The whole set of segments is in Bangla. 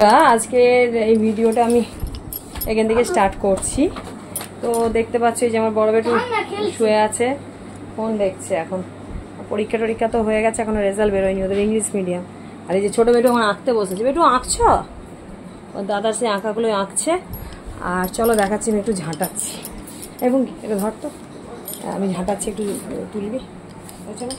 আজকের এই ভিডিওটা আমি এখান থেকে স্টার্ট করছি। তো দেখতে পাচ্ছি যে আমার বড় বেটু শুয়ে আছে, ফোন দেখছে। এখন পরীক্ষা তো হয়ে গেছে, এখনো রেজাল্ট বেরোয়নি, ওদের ইংলিশ মিডিয়াম। আর এই যে ছোটো বেটু এখন আঁকতে বসেছে। বেটু আঁকছ? ওর দাদার সেই আঁকাগুলোই আঁকছে। আর চলো দেখাচ্ছি, আমি একটু ঝাঁটাচ্ছি। এবং এটা ধর তো, আমি ঝাঁটাচ্ছি, একটু তুলবি। চলো।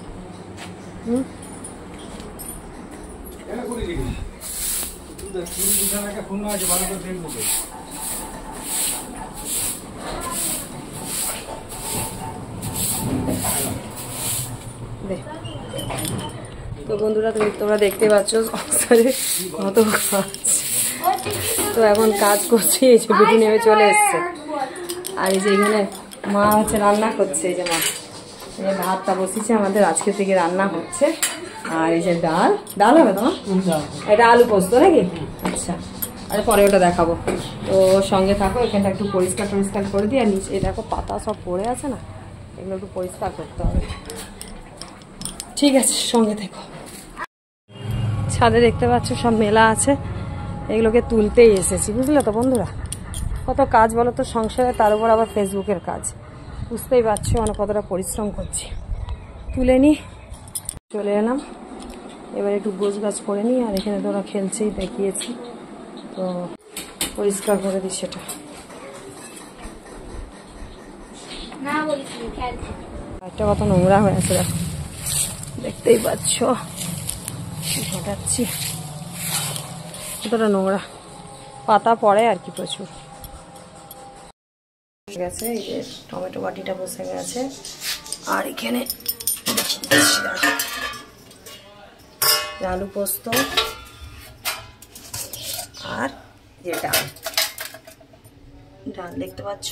তো বন্ধুরা তোমরা দেখতে পাচ্ছ কত কাজ। তো এখন কাজ করছি, এই যে বেটি নেমে চলে এসছে। আর এই যে এখানে মা হচ্ছে রান্না করছে। এই যে মা ভাতটা বসিয়েছে, আমাদের আজকে থেকে রান্না হচ্ছে। আর এই যে ডাল হবে তোমার, এটা আলু পোস্ত নাকি? আচ্ছা, আর পরে ওটা দেখাবো। তো সঙ্গে থাকো, এখানটা একটু পরিষ্কার করে দিই। আর নিচে এই দেখো পাতা সব পড়ে আছে না, এগুলো একটু পরিষ্কার করতে হবে। ঠিক আছে, সঙ্গে থেকো। ছাদে দেখতে পাচ্ছ সব মেলা আছে, এগুলোকে তুলতেই এসেছি, বুঝলে তো বন্ধুরা। কত কাজ বলো তো সংসারে, তার উপর আবার ফেসবুকের কাজ, বুঝতেই পারছো মানে কতটা পরিশ্রম করছি। তুলে নিই, চলে এলাম। এবার একটু গোছ গাছ করে নিই। আর এখানে তোরা খেলছেই, দেখিয়েছি, তো পরিষ্কার করে দিই সেটা। একটা কত নোংরা হয়ে আছে দেখো, দেখতেই পাচ্ছ, ঘটাচ্ছি কতটা নোংরা, পাতা পড়ে আর কি প্রচুর। গেছে এই যে টমেটো বাটিটা বসে গেছে। আর এখানে আলু পোস্ত আর যে ডাল দেখতে পাচ্ছ।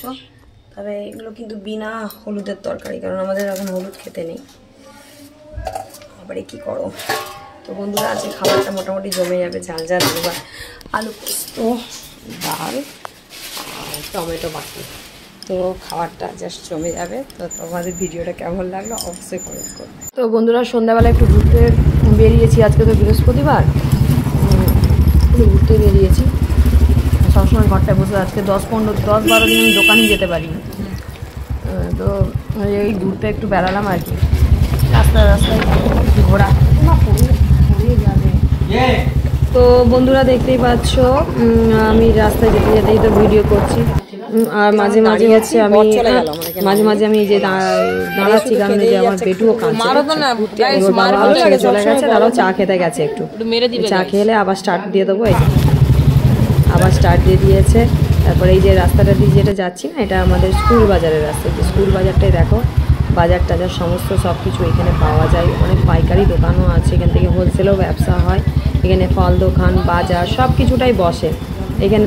তবে এগুলো কিন্তু বিনা হলুদের তরকারি, কারণ আমাদের এখন হলুদ খেতে নেই। এবারে কি করো। তো বন্ধুরা আজকে খাবারটা মোটামুটি জমে যাবে, ঝাল আলু পোস্ত, ডাল আর টমেটো বাটি। তো খাবারটা জাস্ট জমে যাবে। তো তোমাদের ভিডিওটা কেমন লাগলো অবশ্যই কমেন্ট করো। তো বন্ধুরা সন্ধ্যাবেলা একটু ঘুরতে বেরিয়েছি, আজকে তো বৃহস্পতিবার, ঘুরতে বেরিয়েছি। সবসময় ঘরটায় বসে, আজকে 10-12 দিন আমি দোকানে যেতে পারি। তো এই ঘুরতে একটু বেড়ালাম আর কি, রাস্তায় ঘোরা যাবে। তো বন্ধুরা দেখতেই পাচ্ছ আমি রাস্তায় যেতে যেতেই তো ভিডিও করছি। আর মাঝে মাঝে হচ্ছে আমি এই যে দাঁড়াচ্ছি, কারণ যে আমার বেটুও কাঁদছে, বাবা ছেড়ে চলে গেছে, তারাও চা খেতে গেছে, একটু চা খেলে আবার স্টার্ট দিয়ে দেবো। এই আবার স্টার্ট দিয়ে দিয়েছে। তারপরে এই যে রাস্তাটা দিয়ে যেটা যাচ্ছি না, এটা আমাদের স্কুল বাজারের রাস্তা। যে স্কুল বাজারটাই দেখো, বাজার টাজার সমস্ত সব কিছু এখানে পাওয়া যায়। অনেক পাইকারি দোকানও আছে, এখান থেকে হোলসেলও ব্যবসা হয়। এখানে ফল দোকান, বাজার সব কিছুটাই বসে এখানে।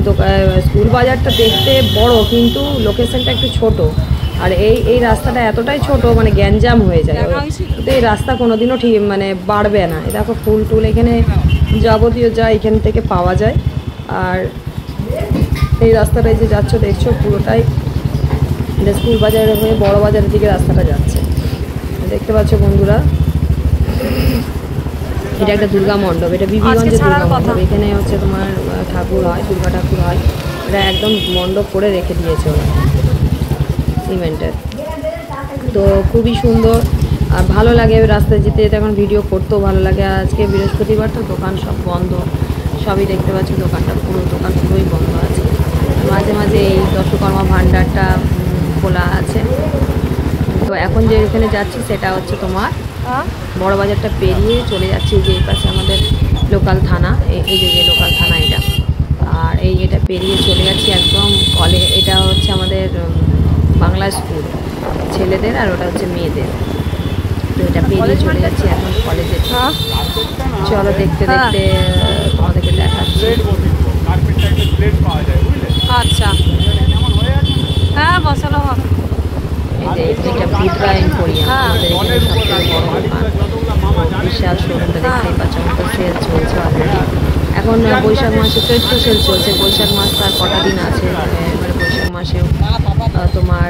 স্কুল বাজারটা দেখতে বড়, কিন্তু লোকেশনটা একটু ছোট। আর এই রাস্তাটা এতটাই ছোট, মানে গ্যাঞ্জাম হয়ে যায়। তো এই রাস্তা কোনোদিনও ঠিক মানে বাড়বে না। এই দেখো ফুল টুল এখানে যাবতীয় যা এখান থেকে পাওয়া যায়। আর এই রাস্তাটায় যে যাচ্ছ দেখছো, পুরোটাই স্কুল বাজারের হয়ে বড় বাজারের দিকে রাস্তাটা যাচ্ছে, দেখতে পাচ্ছ বন্ধুরা। এটা একটা দুর্গা মণ্ডপ, এটা বিবিগঞ্জের দুর্গা মণ্ডপ। এখানে হচ্ছে তোমার ঠাকুর হয়, দুর্গা ঠাকুর হয়। এটা একদম মণ্ডপ করে রেখে দিয়েছে ওরা সিমেন্টের। তো খুবই সুন্দর আর ভালো লাগে রাস্তায় যেতে যেতে। এখন ভিডিও করতেও ভালো লাগে। আজকে বৃহস্পতিবার তো দোকান সব বন্ধ, সবই দেখতে পাচ্ছ, দোকান পুরোই বন্ধ আছে। মাঝে মাঝে এই দশকর্মা ভাণ্ডারটা খোলা আছে। তো এখন যে এখানে যাচ্ছি সেটা হচ্ছে তোমার বড় বাজারটা পেরিয়ে চলে যাচ্ছি। যে এই পাশে আমাদের লোকাল থানা, এই যে লোকাল থানা এটা। আর এটা পেরিয়ে চলে যাচ্ছি একদম এটা হচ্ছে আমাদের বাংলা স্কুল ছেলেদের, আর ওটা হচ্ছে মেয়েদের। তো এটা পেরিয়ে চলে যাচ্ছি এখন কলেজে। চলো দেখতে দেখতে তোমাদেরকে দেখাচ্ছি। আচ্ছা, হ্যাঁ বসানো হবে। এটা বুধরা এম্পোরিয়াম, আমাদের এখানে সবথেকে বড় দোকান, বিশাল শোরুমটা দেখতেই পাচ্ছ। আমাদের সেল চলছে অলরেডি। এখন বৈশাখ মাসে চৈত্র সেল চলছে। বৈশাখ মাস তার কটা দিন আছে, এবারে বৈশাখ মাসেও তোমার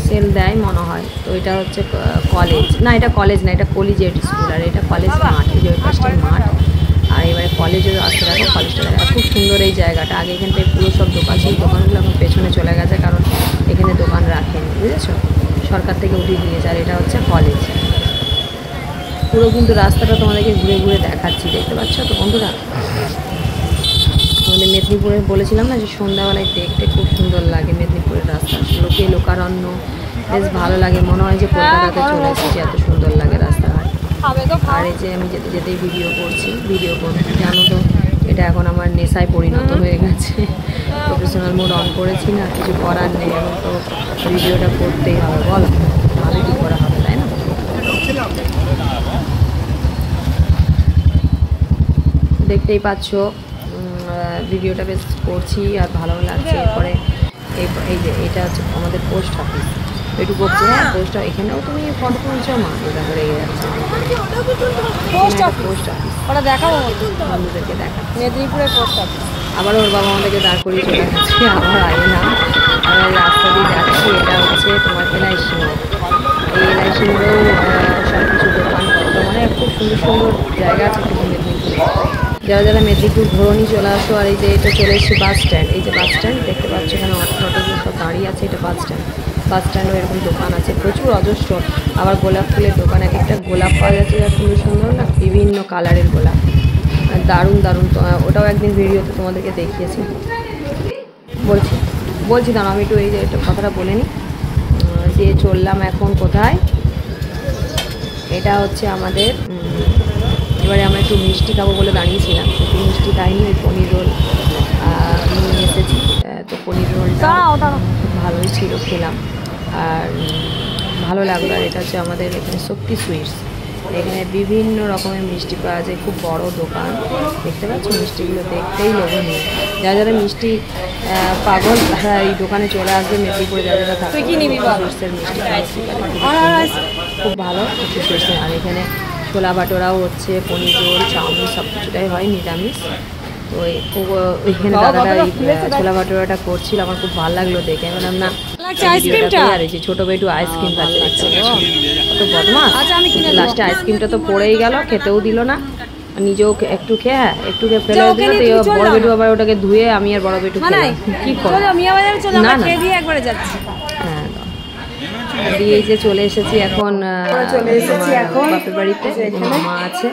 সেল দেয় মনে হয়। তো এটা হচ্ছে কলেজ না, এটা কলেজ না, এটা কলেজিয়েট স্কুল। আর এটা কলেজ মাঠ, এই যে ওই পাশটাই মাঠ। আর এবারে কলেজের আসতে দেখো, কলেজটা সুন্দর এই জায়গাটা। আগে এখানটায় পুরো সব দোকান, সেই দোকানগুলো এখন পেছনে চলে গেছে, কারণ এখানে দোকান রাখেনি, বুঝেছো, সরকার থেকে উঠিয়ে দিয়েছে। আর এটা হচ্ছে কলেজ। পুরো কিন্তু রাস্তাটা তোমাদেরকে ঘুরে ঘুরে দেখাচ্ছি, দেখতে পাচ্ছ তো বন্ধুরা। আমাদের মেদিনীপুরে বলেছিলাম না যে সন্ধ্যাবেলায় দেখতে খুব সুন্দর লাগে মেদিনীপুরের রাস্তা, লোকে লোকারণ্য, বেশ ভালো লাগে, মনে হয় যে কলকাতাতে চলে এসেছি, এত সুন্দর লাগে রাস্তাঘাট। আর এই যে আমি যেতে যেতেই ভিডিও করছি, জানো তো এটা এখন আমার নেশায় পরিণত হয়ে গেছে। প্রফেশনাল মোড অন করেছি না, কিছু করার নেই, এখন তো ভিডিওটা করতেই হবে, বলো ভালো কী করা হবে, তাই না? দেখতেই পাচ্ছ ভিডিওটা বেশ করছি আর ভালো লাগছে। এরপরে এই যে এটা হচ্ছে আমাদের পোস্ট অফিস, একটু বলছি, হ্যাঁ পোস্ট, এখানেও তুমি ফটো তুলছো মা, এটা করে যাচ্ছে পোস্ট অফিস। ওটা দেখাবো বন্ধুদেরকে, দেখা মেদিনীপুরের পোস্ট অফিস। আবার ওর বাবা আমাদেরকে দাঁড় করিয়ে চলে যাচ্ছে, আবার আগে না, আমরা রাস্তা দিয়ে যাচ্ছি। এটা হচ্ছে তোমার এলআইসি মোড়। এই এলআইসি মোড়েও সব কিছু দোকানপত্র, মানে খুব সুন্দর সুন্দর জায়গা আছে কিন্তু মেদিনীপুরে। যারা যারা মেদিনীপুর ঘোরনি চলে আসো। আর এই যে এটা চলে এসেছে বাস স্ট্যান্ড, এই যে বাস স্ট্যান্ড দেখতে পাচ্ছ, এখানে অটো টটোগুলো সব দাঁড়িয়ে আছে, এটা বাস স্ট্যান্ড। বাস স্ট্যান্ডও এরকম দোকান আছে প্রচুর, অজস্র। আবার গোলাপ ফুলের দোকান, এক একটা গোলাপ পাওয়া যাচ্ছে, যা সুন্দর সুন্দর না, বিভিন্ন কালারের গোলাপ, দারুণ দারুণ। ওটাও একদিন ভিডিওতে তোমাদেরকে দেখিয়েছি। বলছি দাঁড়াও, আমি একটু এই যে একটা কথাটা বলে নিই, দিয়ে চললাম এখন কোথায়। এটা হচ্ছে আমাদের, এবারে আমরা একটু মিষ্টি খাবো বলে দাঁড়িয়েছিলাম, একটু মিষ্টি খাইনি, ওই পনির রোল নিয়ে এসেছি। তো পনির রোলটা খুব ভালোই ছিল, খেলাম আর ভালো লাগলো। আর এটা হচ্ছে আমাদের এখানে শক্তি সুইটস, এখানে বিভিন্ন রকমের মিষ্টি পাওয়া যায়, খুব বড় দোকান, দেখতে পাচ্ছ মিষ্টিগুলো দেখতেই লোভনীয়। যারা যারা মিষ্টি পাগল তারা এই দোকানে চলে আসবে, মেদিনীপুরে যারা যারা থাকে সুইটসের মিষ্টি খুব ভালো সুইটসের। আর এখানে ছোলা ভাটোরাও হচ্ছে, পনির রোল, চাউমিন সব কিছুটাই হয় নিরামিষ। তো এখানে দাদাটা এই ছোলা ভাটোরাটা করছিল, আমার খুব ভালো লাগলো দেখে। বললাম না আর এই যে ছোটো বেটু আইসক্রিম পাচ্ছে, কত বদমাস। লাস্টে আইসক্রিমটা তো পড়েই গেল, খেতেও দিল না, নিজেও একটু খেয়ে একটু ফেলে দিল। তো বড় বেটু আবার ওটাকে ধুয়ে আমি আর বড় বেটু কি করবো না না। হ্যাঁ দিয়ে যে চলে এসেছি এখন, বাপের বাড়িতে মা আছে,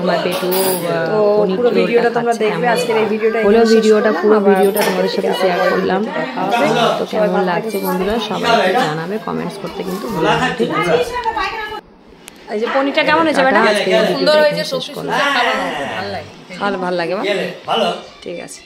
আমার বেটু পুরো ভিডিওটা তোমরা দেখবে আজকের এই ভিডিওটা, হলো ভিডিওটা পুরো ভিডিওটা তোমাদের সাথে শেয়ার করলাম। তো কেমন লাগছে বন্ধুরা সবাইকে জানাবে, কমেন্টস করতে কিন্তু ভুলো না, ঠিক আছে? এই যে পনিরটা কেমন হয়েছে ম্যাডাম? সুন্দর হয়েছে, শেষ করলাম, ভালো লাগে, ভালো লাগে, ঠিক আছে।